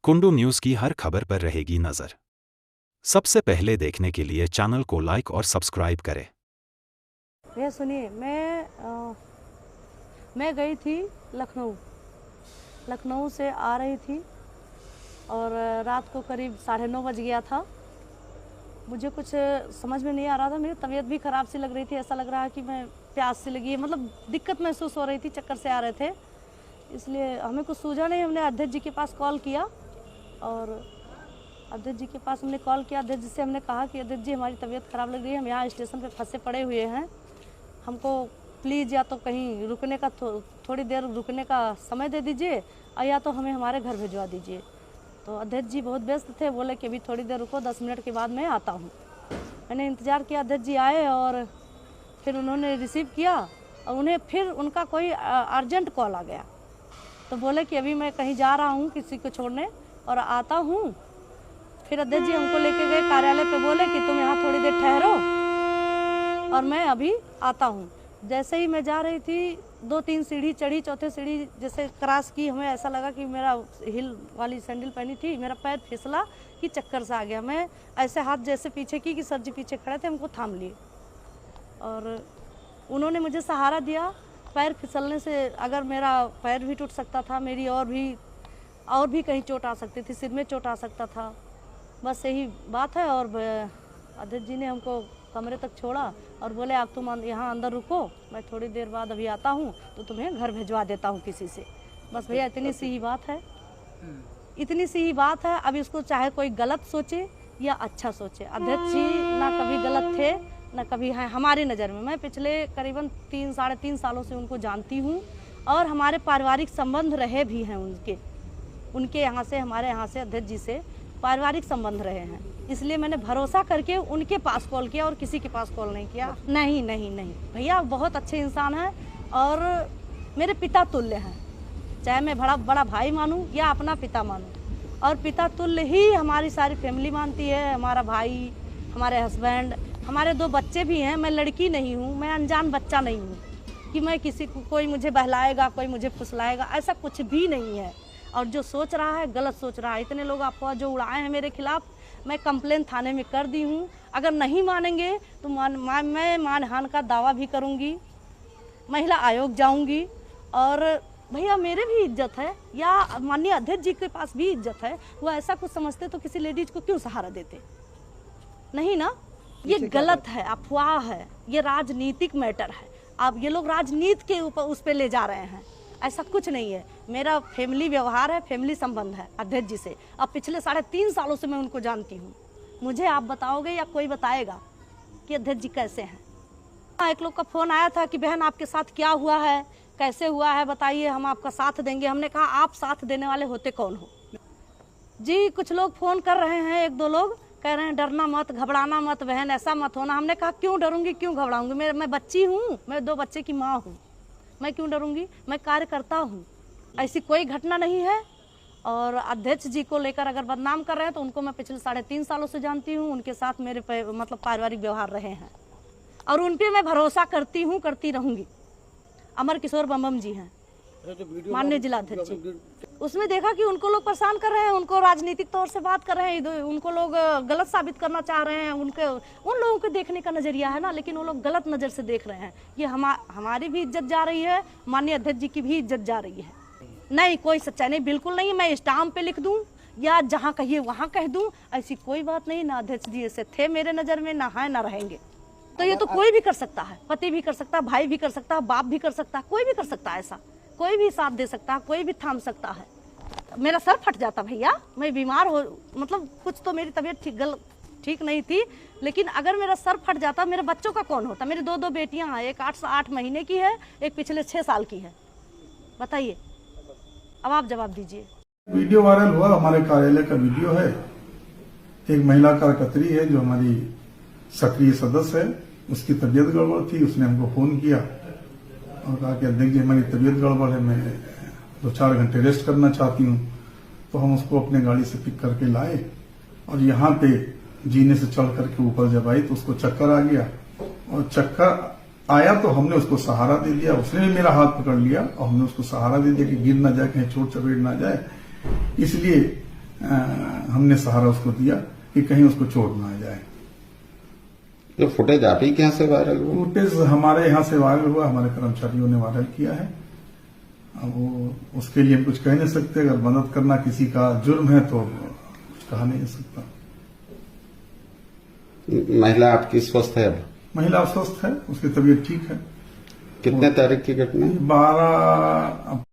Kundu news की हर खबर पर रहेगी नजर। सबसे पहले देखने के लिए चैनल को लाइक और सब्सक्राइब करें। भैया सुनिए, मैं गई थी लखनऊ से आ रही थी और रात को करीब 9:30 बज गया था। मुझे कुछ समझ में नहीं आ रहा था, मेरी तबीयत भी ख़राब सी लग रही थी। ऐसा लग रहा है कि मैं प्यास सी लगी है, मतलब दिक्कत महसूस हो रही थी, चक्कर से आ रहे थे। इसलिए हमें कुछ सूझा नहीं, हमने अध्यक्ष जी के पास कॉल किया और अध्यक्ष जी के पास हमने कॉल किया। अध्यक्ष जी से हमने कहा कि अध्यक्ष जी हमारी तबीयत ख़राब लग रही है, हम यहाँ स्टेशन पे फंसे पड़े हुए हैं, हमको प्लीज़ या तो कहीं रुकने का थोड़ी देर रुकने का समय दे दीजिए और या तो हमें हमारे घर भिजवा दीजिए। तो अध्यक्ष जी बहुत व्यस्त थे, बोले कि अभी थोड़ी देर रुको, 10 मिनट के बाद मैं आता हूँ। मैंने इंतज़ार किया, अध्यक्ष जी आए और फिर उन्होंने रिसीव किया और उन्हें फिर उनका कोई अर्जेंट कॉल आ गया। तो बोले कि अभी मैं कहीं जा रहा हूँ किसी को छोड़ने और आता हूँ। फिर अध्यक्ष जी हमको लेके गए कार्यालय पे, बोले कि तुम यहाँ थोड़ी देर ठहरो और मैं अभी आता हूँ। जैसे ही मैं जा रही थी, 2-3 सीढ़ी चढ़ी, चौथे सीढ़ी जैसे क्रॉस की, हमें ऐसा लगा कि मेरा हिल वाली सैंडल पहनी थी, मेरा पैर फिसला कि चक्कर सा आ गया। मैं ऐसे हाथ जैसे पीछे की कि सर जी पीछे खड़े थे, हमको थाम लिए और उन्होंने मुझे सहारा दिया। पैर फिसलने से अगर मेरा पैर भी टूट सकता था, मेरी और भी कहीं चोट आ सकती थी, सिर में चोट आ सकता था, बस यही बात है। और अध्यक्ष जी ने हमको कमरे तक छोड़ा और बोले आप तुम यहाँ अंदर रुको, मैं थोड़ी देर बाद अभी आता हूँ तो तुम्हें घर भिजवा देता हूँ किसी से। बस भैया इतनी सी ही बात है, इतनी सी ही बात है। अब इसको चाहे कोई गलत सोचे या अच्छा सोचे, अध्यक्ष जी ना कभी गलत थे ना कभी हैं हमारी नज़र में। मैं पिछले करीबन 3-3.5 सालों से उनको जानती हूँ और हमारे पारिवारिक संबंध रहे भी हैं उनके यहाँ से, हमारे यहाँ से अध्यक्ष जी से पारिवारिक संबंध रहे हैं। इसलिए मैंने भरोसा करके उनके पास कॉल किया और किसी के पास कॉल नहीं किया। नहीं नहीं नहीं भैया बहुत अच्छे इंसान हैं और मेरे पिता तुल्य हैं, चाहे मैं बड़ा भाई मानूं या अपना पिता मानूं, और पिता तुल्य ही हमारी सारी फैमिली मानती है। हमारा भाई, हमारे हस्बैंड, हमारे 2 बच्चे भी हैं। मैं लड़की नहीं हूँ, मैं अनजान बच्चा नहीं हूँ कि मैं किसी को कोई मुझे बहलाएगा, कोई मुझे फुसलाएगा, ऐसा कुछ भी नहीं है। और जो सोच रहा है गलत सोच रहा है। इतने लोग अफवाह जो उड़ाए हैं मेरे खिलाफ, मैं कंप्लेन थाने में कर दी हूँ। अगर नहीं मानेंगे तो मैं मानहान का दावा भी करूँगी, महिला आयोग जाऊँगी। और भैया मेरे भी इज्जत है या माननीय अध्यक्ष जी के पास भी इज्जत है। वो ऐसा कुछ समझते तो किसी लेडीज को क्यों सहारा देते? नहीं ना, ये गलत है, अफवाह है, ये राजनीतिक मैटर है। अब ये लोग राजनीति के ऊपर उस पर ले जा रहे हैं, ऐसा कुछ नहीं है। मेरा फैमिली व्यवहार है, फैमिली संबंध है अध्यक्ष जी से। अब पिछले 3.5 सालों से मैं उनको जानती हूँ। मुझे आप बताओगे या कोई बताएगा कि अध्यक्ष जी कैसे हैं? एक लोग का फ़ोन आया था कि बहन आपके साथ क्या हुआ है, कैसे हुआ है बताइए, हम आपका साथ देंगे। हमने कहा आप साथ देने वाले होते कौन हो जी? कुछ लोग फ़ोन कर रहे हैं, 1-2 लोग कह रहे हैं डरना मत, घबराना मत बहन, ऐसा मत होना। हमने कहा क्यों डरूंगी, क्यों घबराऊंगी? मैं बच्ची हूँ, मैं 2 बच्चे की माँ हूँ, मैं क्यों डरूंगी? मैं कार्य करता हूँ, ऐसी कोई घटना नहीं है। और अध्यक्ष जी को लेकर अगर बदनाम कर रहे हैं तो उनको मैं पिछले 3.5 सालों से जानती हूँ। उनके साथ मेरे मतलब पारिवारिक व्यवहार रहे हैं और उन पर मैं भरोसा करती हूँ, करती रहूँगी। अमर किशोर बम जी हैं माननीय जिलाध्यक्ष जी। उसमें देखा कि उनको लोग परेशान कर रहे हैं, उनको राजनीतिक तौर से बात कर रहे हैं, उनको लोग गलत साबित करना चाह रहे हैं। उन लोगों के देखने का नज़रिया है ना, लेकिन वो लोग गलत नज़र से देख रहे हैं। ये हमारी भी इज्जत जा रही है, माननीय अध्यक्ष जी की भी इज्जत जा रही है। नहीं, कोई सच्चाई नहीं, बिल्कुल नहीं। मैं स्टाम्प पे लिख दूँ या जहाँ कहिए वहाँ कह दूँ, ऐसी कोई बात नहीं। ना अध्यक्ष जी ऐसे थे मेरे नज़र में, ना है ना रहेंगे। तो ये तो कोई भी कर सकता है, पति भी कर सकता है, भाई भी कर सकता है, बाप भी कर सकता है, कोई भी कर सकता है। ऐसा कोई भी साथ दे सकता है, कोई भी थाम सकता है। मेरा सर फट जाता भैया, मैं बीमार हो, मतलब कुछ तो मेरी तबीयत ठीक नहीं थी, लेकिन अगर मेरा सर फट जाता, मेरे बच्चों का कौन होता? मेरी 2 बेटियां हैं, एक 8 महीने की है, एक पिछले 6 साल की है। बताइए, अब आप जवाब दीजिए। वीडियो वायरल हुआ, हमारे कार्यालय का वीडियो है। एक महिला कार्यकर्त्री है जो हमारी सक्रिय सदस्य है, उसकी तबीयत गड़बड़ थी। उसने हमको फोन किया और कहा कि अध्यक्ष जी हमारी तबीयत गड़बड़ है, मैं 2-4 घंटे रेस्ट करना चाहती हूँ। तो हम उसको अपने गाड़ी से पिक करके लाए और यहाँ पे जीने से चढ़ करके ऊपर जब आई तो उसको चक्कर आ गया। और चक्कर आया तो हमने उसको सहारा दे दिया, उसने भी मेरा हाथ पकड़ लिया और हमने उसको सहारा दे दिया कि गिर ना जाए, कहीं चोट चपेट ना जाए। इसलिए हमने सहारा उसको दिया कि कहीं उसको चोट ना आ जाए। जो फुटेज आप ही के यहाँ से वायरल हुआ? फुटेज हमारे यहाँ से वायरल हुआ, हमारे कर्मचारियों ने वायरल किया है। अब वो उसके लिए हम कुछ कह नहीं सकते। अगर मदद करना किसी का जुर्म है तो कुछ कहा नहीं जा सकता। महिला आपकी स्वस्थ है अब? महिला स्वस्थ है, उसकी तबीयत ठीक है। कितने तारीख की घटना? 12